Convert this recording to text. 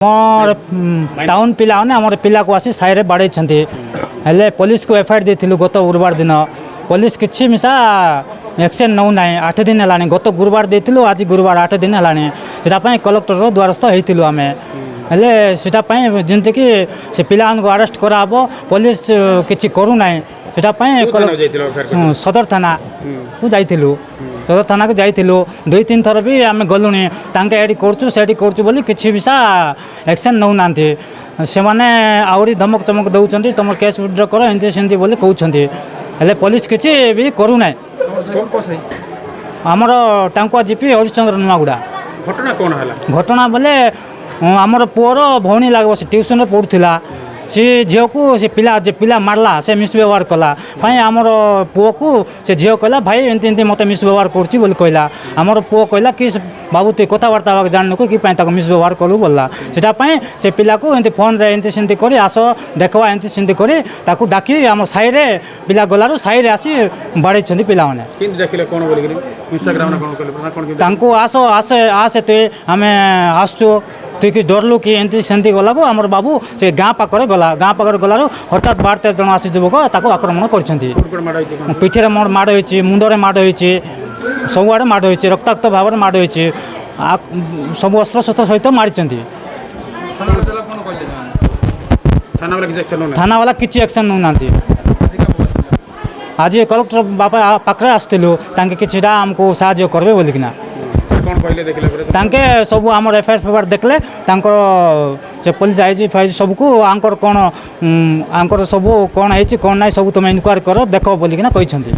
मोर town पिला ने आम पिला को आसी साइड बाड़े हेले पुलिस को एफआईआर देथिलु गत गुरुवार दिन पुलिस किछि मिसा एक्शन नौ ना 8 दिन है गत गुरुवार देथिलु आज गुरुवार 8 दिन है सेटा कलेक्टर द्वारस्थ होइतिलु आमे हेले सेटा जेंति कि से पिला को अरेस्ट कराबो पुलिस किछि करू ना सेटा सदर थाना को जाइतिलु सदर थाना को जाइतिलु 2-3 थर भी आम गलुनी तांके एडी करचु सेडी करचु बोली किछि विसा एक्शन नौ नांती से माने आउरी धमक चमक दउचंती तुम केस विड्रॉ करो एंती सेंती बोली कहउचंती हेले पुलिस किछि भी करू ना आमर टांकुआ जीपी हरिश्चंद्र नुआगुड़ा घटना कौन है घटना बोले आमर पुअर भौणी लागो से ट्यूशन पढ़ुला सी झील को से पिला मारला से मिसव्यवहार कला आमर पुओ को से झील कहला भाई एमती मत मिसव्यवहार करुच्ची बोली कहला आमर पुओ कहला कि बाबू तु कथबार्ता हाँ जान को कि मिसव्यवहार कलु बोलला से पिला को एमती फोन रे एमती सेमती कर आस देखवा एमती सेमती कर ताकू डाकी आम साई रे पिला गलारू साई रे आसी बाड़े पिला माने आस आस आसे तुए आम आसचु तुई कि डरलु कि एमती सेमती गला आमर बाबू से गाँ पाखे गला गाँ पाखे गलारू हठात 12-13 जन आसी युवक ताको आक्रमण कर पिठे माड़ होती मुंडे माड़ होती सबुआड़े माड़ होती रक्ताक्त भाव में माड़ होती सब अस्त्र शस्त्र सहित मारी थाना वाला किसी एक्शन नौ ना आज कलेक्टर बापा पाखे आसलु कि आमको साहाय्य करेंगे बोलिकिना तांके सब आम एफआईआर देखले से पुलिस आई सबको आंकर कौन आंकर सब कौन है कौन ना सब तुम इनक्वारी कर देख बोलिकिना कहते।